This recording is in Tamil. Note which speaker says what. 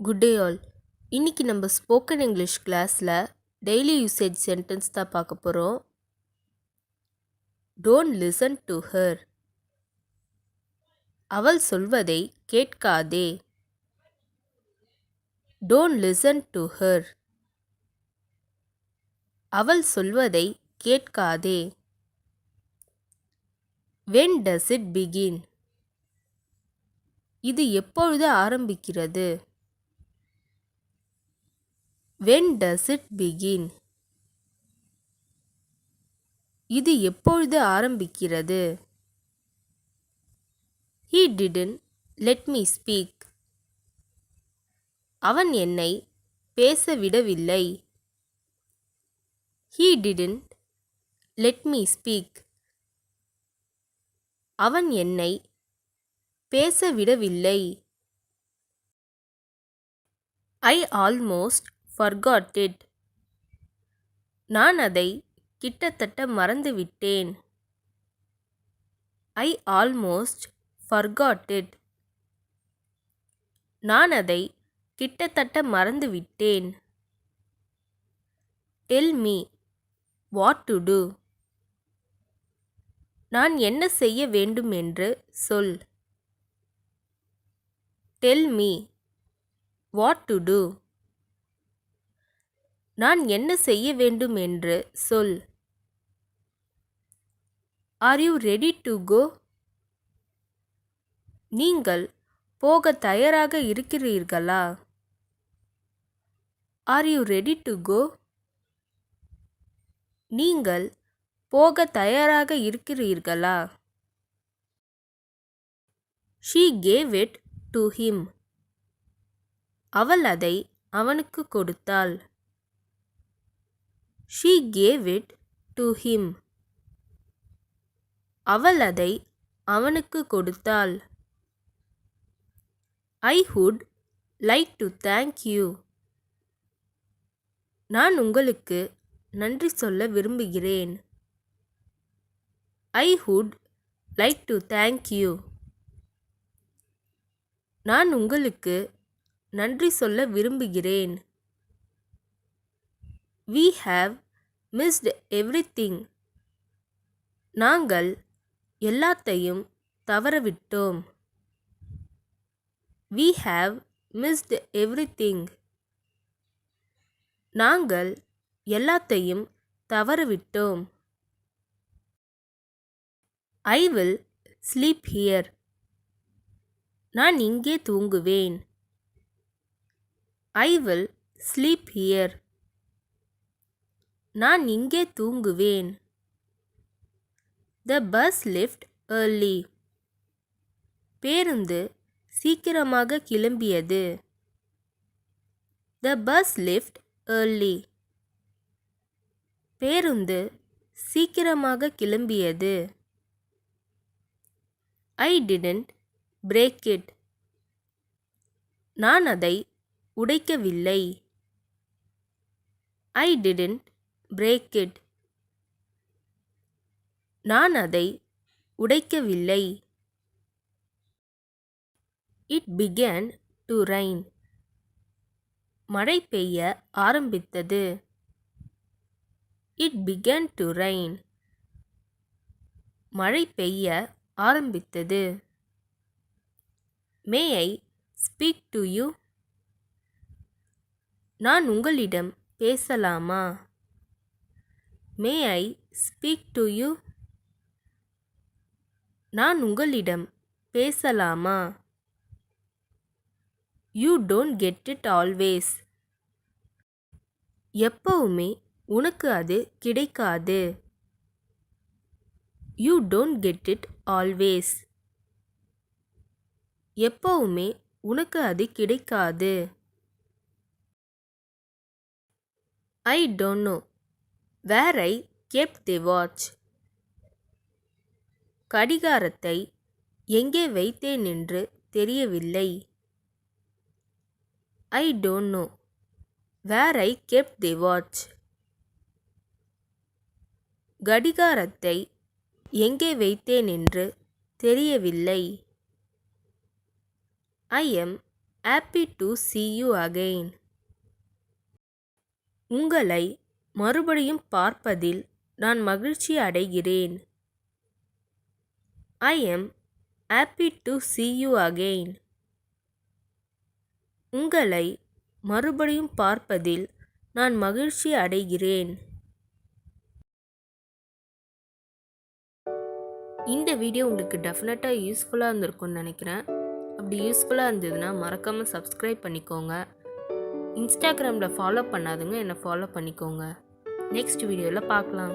Speaker 1: Good day all. இன்னைக்கு நம்ம ஸ்போக்கன் இங்கிலீஷ் கிளாஸில் டெய்லி யூசேஜ் சென்டென்ஸ் தான் பார்க்க போகிறோம். Don't listen to her. அவள் சொல்வதை கேட்காதே. Don't listen to her. அவள் சொல்வதை கேட்காதே. when does it begin? இது எப்பொழுது ஆரம்பிக்கிறது? when does it begin? இது எப்பொழுது ஆரம்பிக்கிறது? he didn't let me speak. அவன் என்னை பேச விடவில்லை. he didn't let me speak. அவன் என்னை பேச விடவில்லை. I almost forgot it. நான் அதை கிட்டத்தட்ட மறந்துவிட்டேன். I almost forgot it. நான் அதை கிட்டத்தட்ட மறந்துவிட்டேன். Tell me what to do. நான் என்ன செய்ய வேண்டும் என்று சொல். Tell me what to do. நான் என்ன செய்ய வேண்டும் என்று சொல். Are you ready to go? நீங்கள் போக தயாராக இருக்கிறீர்களா? Are you ready to go? நீங்கள் போக தயாராக இருக்கிறீர்களா? She gave it to him. அவள் அதை அவனுக்கு கொடுத்தாள். She gave it to him. அவள் அதை அவனுக்கு கொடுத்தாள். I would like to thank you. நான் உங்களுக்கு நன்றி சொல்ல விரும்புகிறேன். I would like to thank you. நான் உங்களுக்கு நன்றி சொல்ல விரும்புகிறேன். We have missed everything. நாங்கள் எல்லாத்தையும் தவறவிட்டோம். We have missed everything. நாங்கள் எல்லாத்தையும் தவறவிட்டோம். I will sleep here. நான் இங்கே தூங்குவேன். I will sleep here. நான் இங்கே தூங்குவேன். The bus left early. பேருந்து சீக்கிரமாக கிளம்பியது. The bus left early. பேருந்து சீக்கிரமாக கிளம்பியது. I didn't break it. நான் அதை உடைக்கவில்லை. I didn't break it. நான் அதை உடைக்கவில்லை. It began to rain. மழை பெய்ய ஆரம்பித்தது. It began to rain. மழை பெய்ய ஆரம்பித்தது. May I speak to you? நான் உங்களிடம் பேசலாமா? May I speak to you? நான் உங்களிடம் பேசலாமா? You don't get it always. எப்பவுமே உனக்கு அது கிடைக்காது. You don't get it always. எப்பவுமே உனக்கு அது கிடைக்காது. I don't know where I kept the watch. கடிகாரத்தை எங்கே வைத்தேன் என்று தெரியவில்லை. I don't know where I kept the watch. கடிகாரத்தை எங்கே வைத்தேன் என்று தெரியவில்லை. I am happy to see you again. உங்களை மறுபடியும் பார்ப்பதில் நான் மகிழ்ச்சி அடைகிறேன். I am happy to see you again. உங்களை மறுபடியும் பார்ப்பதில் நான் மகிழ்ச்சி அடைகிறேன். இந்த வீடியோ உங்களுக்கு டெஃபினட்டாக யூஸ்ஃபுல்லாக இருந்திருக்கும்னு நினைக்கிறேன். அப்படி யூஸ்ஃபுல்லாக இருந்ததுன்னா மறக்காமல் சப்ஸ்கிரைப் பண்ணிக்கோங்க. இன்ஸ்டாகிராமில் ஃபாலோ பண்ணாதுங்க என்னை ஃபாலோ பண்ணிக்கோங்க. நெக்ஸ்ட் வீடியோவில் பார்க்கலாம்.